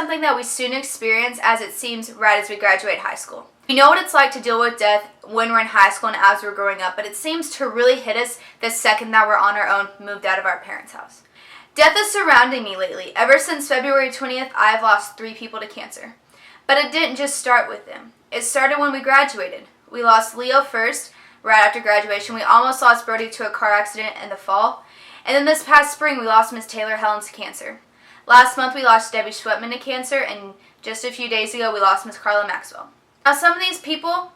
something that we soon experience, as it seems right as we graduate high school. We know what it's like to deal with death when we're in high school and as we're growing up, but it seems to really hit us the second that we're on our own, moved out of our parents' house. Death is surrounding me lately. Ever since February 20th, I have lost 3 people to cancer. But it didn't just start with them. It started when we graduated. We lost Leo first, right after graduation. We almost lost Brody to a car accident in the fall. And then this past spring, we lost Miss Taylor Helen to cancer. Last month, we lost Debbie Schwetman to cancer, and just a few days ago, we lost Miss Carla Maxwell. Now, some of these people,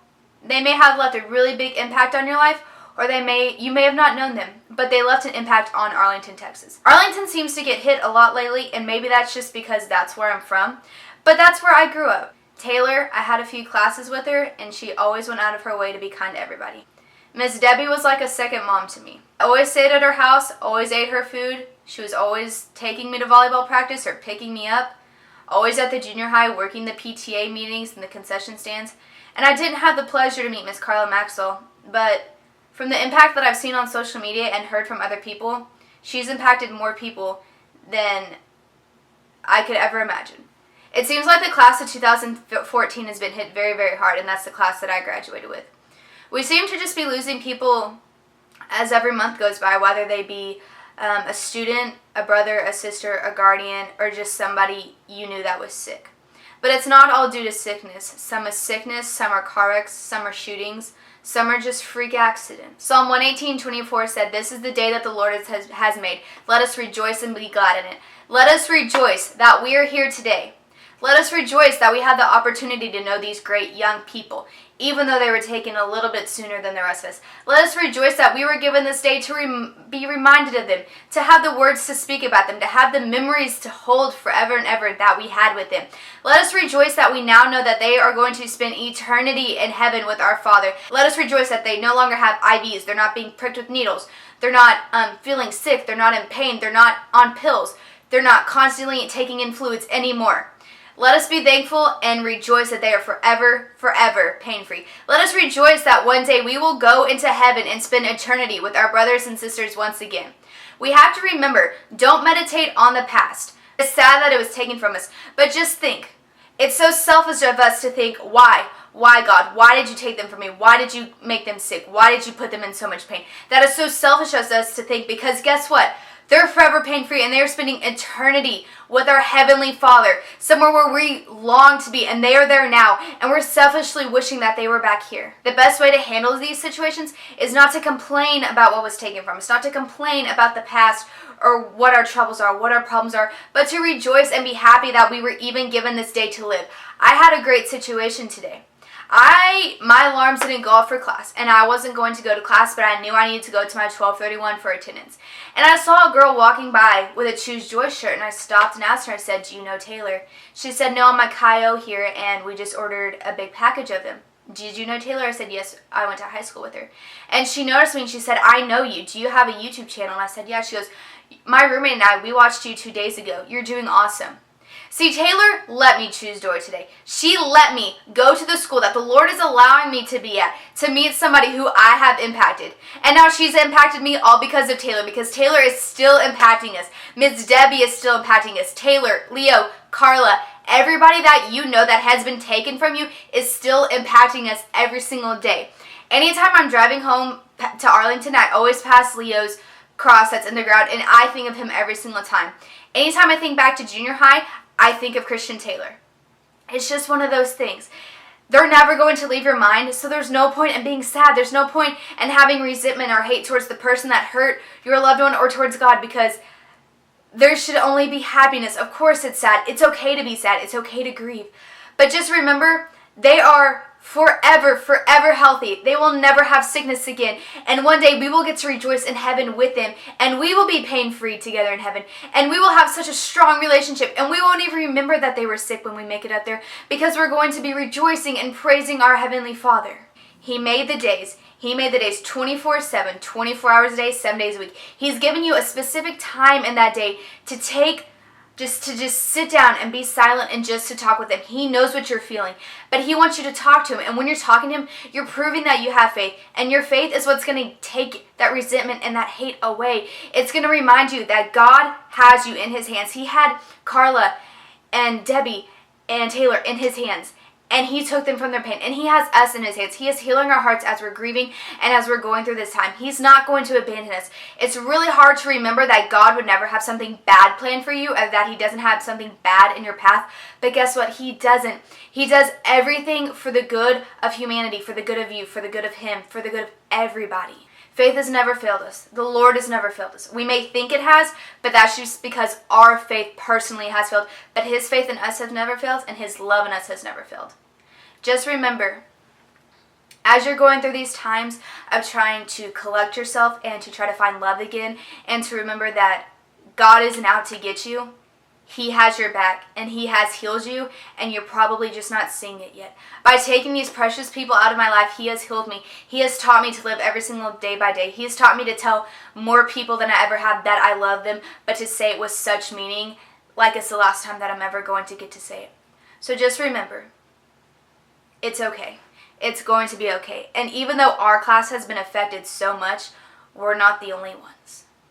they may have left a really big impact on your life, or you may have not known them, but they left an impact on Arlington, Texas. Arlington seems to get hit a lot lately, and maybe that's just because that's where I'm from, but that's where I grew up. Taylor, I had a few classes with her, and she always went out of her way to be kind to everybody. Miss Debbie was like a second mom to me. I always stayed at her house, always ate her food. She was always taking me to volleyball practice or picking me up. Always at the junior high working the PTA meetings and the concession stands. And I didn't have the pleasure to meet Miss Carla Maxwell, but from the impact that I've seen on social media and heard from other people, she's impacted more people than I could ever imagine. It seems like the class of 2014 has been hit very, very hard, and that's the class that I graduated with. We seem to just be losing people as every month goes by, whether they be a student, a brother, a sister, a guardian, or just somebody you knew that was sick. But it's not all due to sickness. Some is sickness, some are car wrecks, some are shootings, some are just freak accidents. Psalm 118:24 said, "This is the day that the Lord has made. Let us rejoice and be glad in it." Let us rejoice that we are here today. Let us rejoice that we had the opportunity to know these great young people, even though they were taken a little bit sooner than the rest of us. Let us rejoice that we were given this day to be reminded of them, to have the words to speak about them, to have the memories to hold forever and ever that we had with them. Let us rejoice that we now know that they are going to spend eternity in heaven with our Father. Let us rejoice that they no longer have IVs. They're not being pricked with needles. They're not feeling sick. They're not in pain. They're not on pills. They're not constantly taking in fluids anymore. Let us be thankful and rejoice that they are forever, forever pain-free. Let us rejoice that one day we will go into heaven and spend eternity with our brothers and sisters once again. We have to remember, don't meditate on the past. It's sad that it was taken from us, but just think. It's so selfish of us to think, why? Why, God? Why did you take them from me? Why did you make them sick? Why did you put them in so much pain? That is so selfish of us to think, because guess what? They're forever pain-free, and they're spending eternity with our Heavenly Father, somewhere where we long to be, and they are there now, and we're selfishly wishing that they were back here. The best way to handle these situations is not to complain about what was taken from us, not to complain about the past or what our troubles are, what our problems are, but to rejoice and be happy that we were even given this day to live. I had a great situation today. My alarms didn't go off for class, and I wasn't going to go to class, but I knew I needed to go to my 12:31 for attendance. And I saw a girl walking by with a Choose Joy shirt, and I stopped and asked her, I said, "Do you know Taylor?" She said, "No, I'm my Kyo here, and we just ordered a big package of them." "Did you know Taylor?" I said, "Yes, I went to high school with her." And she noticed me, and she said, "I know you. Do you have a YouTube channel?" And I said, "Yeah." She goes, "My roommate and I, we watched you 2 days ago. You're doing awesome." See, Taylor let me choose joy today. She let me go to the school that the Lord is allowing me to be at, to meet somebody who I have impacted. And now she's impacted me all because of Taylor, because Taylor is still impacting us. Miss Debbie is still impacting us. Taylor, Leo, Carla, everybody that you know that has been taken from you is still impacting us every single day. Anytime I'm driving home to Arlington, I always pass Leo's cross that's in the ground, and I think of him every single time. Anytime I think back to junior high, I think of Christian Taylor. It's just one of those things. They're never going to leave your mind, so there's no point in being sad. There's no point in having resentment or hate towards the person that hurt your loved one or towards God, because there should only be happiness. Of course it's sad. It's okay to be sad. It's okay to grieve. But just remember, they are forever, forever healthy. They will never have sickness again. And one day we will get to rejoice in heaven with them. And we will be pain-free together in heaven. And we will have such a strong relationship. And we won't even remember that they were sick when we make it up there, because we're going to be rejoicing and praising our Heavenly Father. He made the days. He made the days 24/7, 24 hours a day, 7 days a week. He's given you a specific time in that day to take just sit down and be silent and just to talk with him. He knows what you're feeling, but he wants you to talk to him. And when you're talking to him, you're proving that you have faith. And your faith is what's going to take that resentment and that hate away. It's going to remind you that God has you in his hands. He had Carla and Debbie and Taylor in his hands, and he took them from their pain, and he has us in his hands. He is healing our hearts as we're grieving and as we're going through this time. He's not going to abandon us. It's really hard to remember that God would never have something bad planned for you, or that he doesn't have something bad in your path. But guess what? He doesn't. He does everything for the good of humanity, for the good of you, for the good of him, for the good of everybody. Faith has never failed us. The Lord has never failed us. We may think it has, but that's just because our faith personally has failed. But his faith in us has never failed, and his love in us has never failed. Just remember, as you're going through these times of trying to collect yourself and to try to find love again, and to remember that God isn't out to get you. He has your back, and he has healed you, and you're probably just not seeing it yet. By taking these precious people out of my life, he has healed me. He has taught me to live every single day by day. He has taught me to tell more people than I ever have that I love them, but to say it with such meaning, like it's the last time that I'm ever going to get to say it. So just remember, it's okay. It's going to be okay. And even though our class has been affected so much, we're not the only ones.